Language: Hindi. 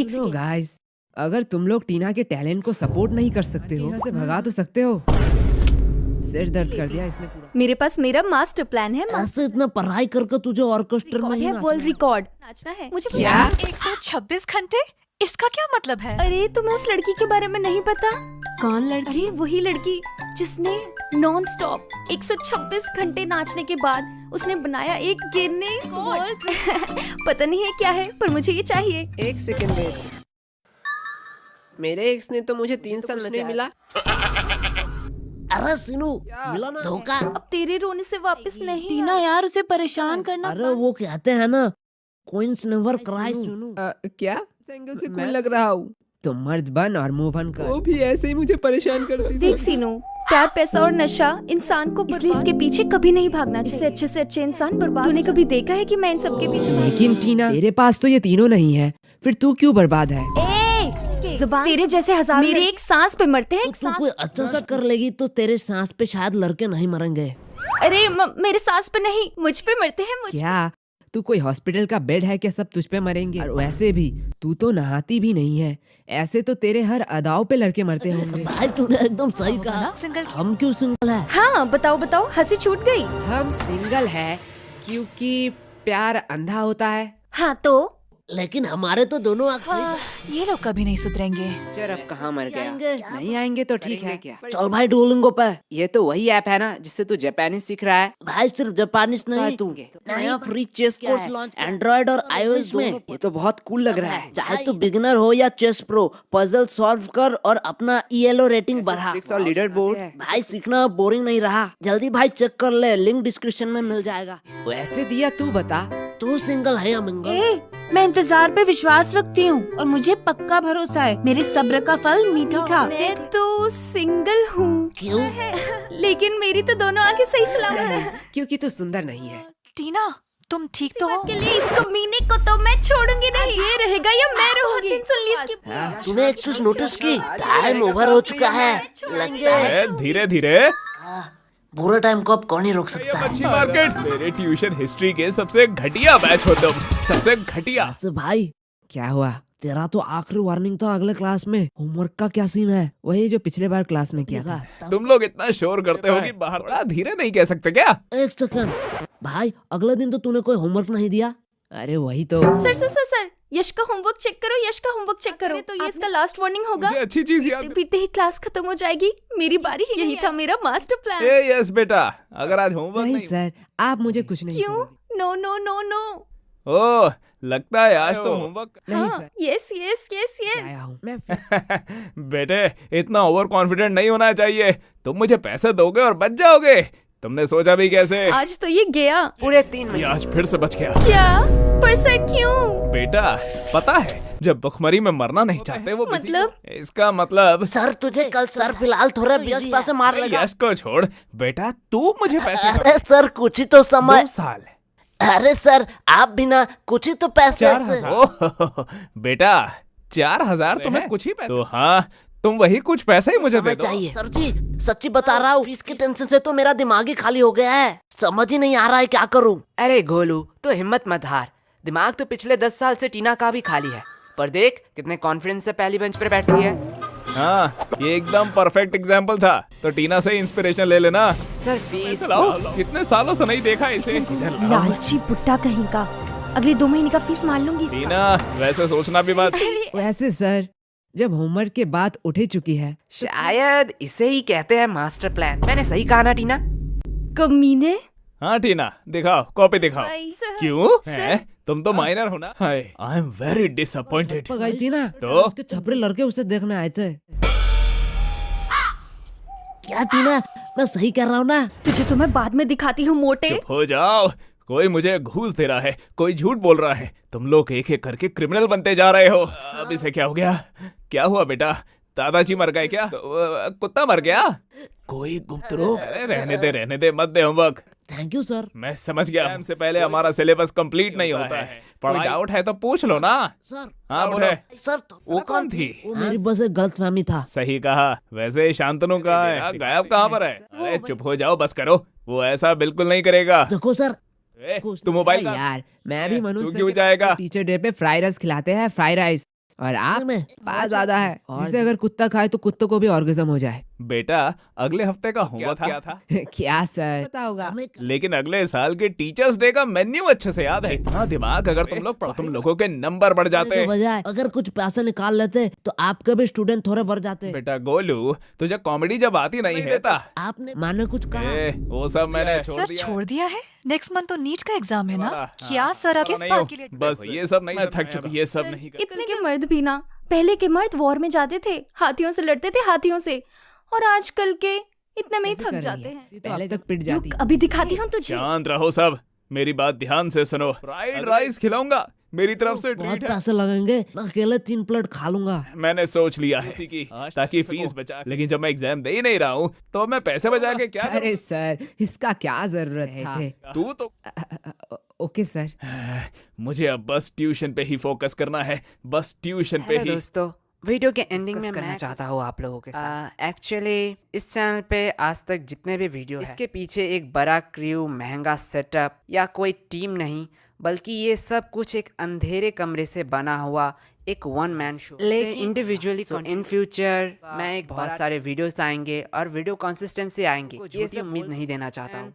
एक नो गाइस, अगर तुम लोग टीना के टैलेंट को सपोर्ट नहीं कर सकते हो, यहाँ से भगा तो सकते हो। सिर दर्द कर दिया इसने पूरा। मेरे पास मेरा मास्टर प्लान है। ऐसे इतना पढ़ाई करके तुझे ऑर्केस्ट्रा में ही वर्ल्ड रिकॉर्ड नाचना है मुझे। क्या? 126 घंटे? इसका क्या मतलब है? अरे तुम्हें उस लड़की के बारे में नहीं पता? कौन लड़की? अरे वही लड़की जिसने नॉन स्टॉप 126 घंटे नाचने के बाद उसने बनाया एक गिनीज वर्ल्ड। पता नहीं है क्या है, पर मुझे ये चाहिए। एक सेकंड वेट, मेरे एक्स ने तो मुझे 3 साल नहीं मिला। अरे सिनू, मिला ना धोखा। अब तेरे रोने से वापस नहीं टीना यार, उसे परेशान करना। अरे वो कहते हैं ना, क्वींस नेवर क्राइज। क्या सिंगल से कूल लग रहा हूँ? तुम मर्द बन और मूव ऑन कर। वो भी ऐसे ही मुझे परेशान करती थी। देख सीनू, प्यार, पैसा और नशा इंसान को, इसलिए इसके पीछे कभी नहीं भागना चाहिए। इससे अच्छे से अच्छे इंसान बर्बाद। तूने कभी देखा है कि मैं इन सब के पीछे लेकिन टीना, तेरे पास तो ये तीनों नहीं है, फिर तू क्यों बर्बाद है? जुबान, तेरे जैसे हजारों मेरे एक सांस पे मरते हैं। तू कोई अच्छा सा कर लेगी तो तेरे सांस पे शायद लड़के नहीं मरेंगे। अरे मेरे सांस पे नहीं, मुझ पे मरते हैं। क्या तू कोई हॉस्पिटल का बेड है क्या? सब तुझ पे मरेंगे। और वैसे भी तू तो नहाती भी नहीं है, ऐसे तो तेरे हर अदाओं पे लड़के मरते होंगे। भाई तूने एकदम सही कहा। सिंगल हम क्यों सिंगल है? हाँ बताओ बताओ, हंसी छूट गई। हम सिंगल है क्योंकि प्यार अंधा होता है। हाँ तो लेकिन हमारे तो दोनों आँख सही है। ये लोग कभी नहीं सुधरेंगे। चल अब कहाँ मर गया? आएंगे। नहीं आएंगे तो ठीक है। क्या चल भाई डुओलिंगो पे। ये तो वही ऐप है ना जिससे तू जापानीज सीख रहा है? भाई सिर्फ जापानीज नहीं, तू नया free chess course launch Android और iOS में। ये तो बहुत कूल लग रहा है। चाहे तू बिगिनर हो या चेस प्रो, पजल सॉल्व कर और अपना ELO रेटिंग बढ़ा। ट्रिक्स और लीडर बोर्ड। भाई सीखना बोरिंग नहीं रहा। जल्दी भाई चेक कर ले, लिंक डिस्क्रिप्शन में मिल जाएगा। वैसे दिया, तू बता, तू सिंगल है या मिंगल? मैं इंतजार पे विश्वास रखती हूँ और मुझे पक्का भरोसा है मेरे सब्र का फल मीठा था। मैं तो सिंगल हूँ। क्यों? लेकिन मेरी तो दोनों आंखें सही सलामत है। क्योंकि तू सुंदर नहीं है। टीना, तुम ठीक तो हो? के लिए इस कमीने को तो मैं छोड़ूंगी नहीं। ये रहेगा या मैं रहूंगी। सुन ली इसकी। तूने एक चीज नोटिस की? टाइम ओवर हो चुका है। लगे धीरे धीरे। बुरे टाइम को अब कौन ही रोक सकता है? मच्छी मार्केट मेरे ट्यूशन हिस्ट्री के सबसे घटिया बैच हो तुम, सबसे घटिया। ऐसे भाई क्या हुआ? तेरा तो आखिरी वार्निंग था अगले क्लास में। होमवर्क का क्या सीन है? वही जो पिछले बार क्लास में किया था। तुम लोग इतना शोर करते हो कि बाहर थोड़ा धीरे नहीं कह सकते क्या? एक सेकंड भाई, अगले दिन तो तूने कोई होमवर्क नहीं दिया। अरे वही तो। सर यश का होमवर्क चेक करो, यश का होमवर्क चेक करो। तो ये इसका लास्ट वार्निंग होगा। मुझे अच्छी चीज याद। पीते ही क्लास खत्म हो जाएगी। मेरी बारी। यही था मेरा मास्टर प्लान। ए यस बेटा, अगर आज होमवर्क नहीं नहीं। सर, आप मुझे कुछ नहीं क्यों? No no no no. Oh, लगता है आज तो होमवर्क। नहीं सर, यस यस यस आया यस। हूँ मैं। बेटे, इतना ओवर कॉन्फिडेंट नहीं होना चाहिए। तुम मुझे पैसे दोगे और बच जाओगे। तुमने सोचा भी कैसे? आज तो ये गया। पूरे 3 ये महीने। आज फिर से बच गया। क्या? पर सर क्यों? बेटा, पता है जब भुखमरी में मरना नहीं चाहते वो किसी मतलब? को- इसका मतलब सर तुझे कल सर फिलहाल थोड़ा बिजी पैसे मार लेगा। यश को छोड़ बेटा, तू मुझे पैसे अरे सर कुछ ही तो समय। 2 साल। अरे सर आप बिना कुछ ही तो पैसे 4,000। ओह, बेटा 4,000 तुम्हें कुछ ही पैसे? तो हाँ, तुम वही कुछ पैसे ही मुझे दे समय दो। चाहिए। सर जी सच्ची बता रहा हूँ, फीस की टेंशन से तो मेरा दिमाग ही खाली हो गया है। समझ ही नहीं आ रहा है क्या करूँ। अरे गोलू, तो हिम्मत मत हार। दिमाग तो पिछले 10 साल से टीना का भी खाली है, पर देख कितने कॉन्फिडेंस से पहली बेंच पर बैठती है। हाँ, ये एकदम परफेक्ट एग्जाम्पल था। तो टीना से इंस्पिरेशन ले लेना। सर फीस लाओ, कितने सालों से नहीं देखा इसे। लालची बुट्टा कहीं का। अगले 2 महीने का फीस मान लूंगी। टीना, वैसे सोचना भी मत। वैसे सर, जब होमवर्क के बाद उठ ही चुकी है, शायद इसे ही कहते हैं मास्टर प्लान। मैंने सही कहा ना टीना? कमीने। हाँ टीना, दिखाओ, कॉपी दिखाओ। सर। क्यों? सर। हैं? तुम तो माइनर हो ना? I am very disappointed. गई थी ना तो? उसके छपरे लड़के उसे देखने आए थे। क्या टीना, मैं सही कह रहा हूँ ना? तुझे तो मैं बाद में दिखाती हूँ मोटे। चुप हो जाओ। कोई मुझे घूस दे रहा है, कोई झूठ बोल रहा है। तुम लोग एक एक करके क्रिमिनल बनते जा रहे हो। अब इसे क्या हो गया? क्या हुआ बेटा? दादाजी मर गए क्या? तो, कुत्ता मर गया? कोई गुप्त रोग? अरे रहने दे, मत दे होमवर्क। Thank you sir. मैं समझ गया। एग्जाम से पहले हमारा सिलेबस कंप्लीट नहीं होता है। कोई डाउट है तो पूछ लो ना। सर हाँ बोले। सर वो कौन थी? वो मेरी बस एक गलतफहमी था। सही कहा। वैसे शांतनु कहाँ है? गायब कहाँ पर है? अरे चुप हो जाओ, बस करो। वो ऐसा बिल्कुल नहीं करेगा। देखो सर, तू मोबाइल यार मैं भी तू मनुष्य क्यों जाएगा? टीचर डे पे फ्राई राइस खिलाते हैं, फ्राई राइस। और आप में बात ज्यादा है, जिसे अगर कुत्ता खाए तो कुत्तों को भी ऑर्गेजम हो जाए। बेटा अगले हफ्ते का होमवर्क क्या था? क्या सर, पता होगा। लेकिन अगले साल के टीचर्स डे का मेन्यू अच्छे से याद है। इतना दिमाग अगर तुम लोग पढ़ो, तुम लोगों के नंबर बढ़ जाते। के बजाय अगर कुछ पैसे निकाल लेते तो आपके भी स्टूडेंट थोड़े बढ़ जाते। बेटा गोलू, तुझे कॉमेडी जब आती नहीं है ता। आपने माने कुछ कहा? वो सब मैंने छोड़ सर दिया। छोड़ दिया है। नेक्स्ट मंथ तो नीट का एग्जाम है ना। हाँ, क्या सर आप किस नहीं बात हो, के लिए बस ये सब नहीं, मैं थक चुका, ये सब नहीं कर। इतने के मर्द भी ना, पहले के मर्द वॉर में जाते थे, हाथियों से लड़ते थे, हाथियों से, और आजकल के इतने में ही कैसे थक कर जाते रही है? हैं। ये तो पहले तक पिट जाती रुक, अभी दिखाती हूँ तुझे। शांत रहो सब, मेरी बात ध्यान से सुनो। फ्राइड राइस खिलाऊंगा, मेरी तरफ से बहुत ट्रीट है। पैसे लगेंगे, मैं अकेले 3 प्लेट खा लूंगा। मैंने सोच लिया है इसी की, ताकि फीस बचा। लेकिन जब मैं एग्जाम दे ही नहीं रहा हूँ तो मैं पैसे बचा के क्या अरे सर, इसका क्या जरूरत था? करूं? तू तो ओके सर। मुझे अब बस ट्यूशन पे ही फोकस करना है, बस ट्यूशन पे हेलो ही। दोस्तों, वीडियो के एंडिंग में करना मैं चाहता हूँ आप लोगों के साथ एक्चुअली इस चैनल पे आज तक जितने भी वीडियो इसके पीछे एक बड़ा क्रू, महंगा सेटअप या कोई टीम नहीं, बल्कि ये सब कुछ एक अंधेरे कमरे से बना हुआ एक वन मैन शो। लेकिन इंडिविजुअली इन फ्यूचर मैं एक बहुत सारे वीडियोस आएंगे और वीडियो कंसिस्टेंसी आएंगे, ये सब उम्मीद नहीं देना चाहता हूँ।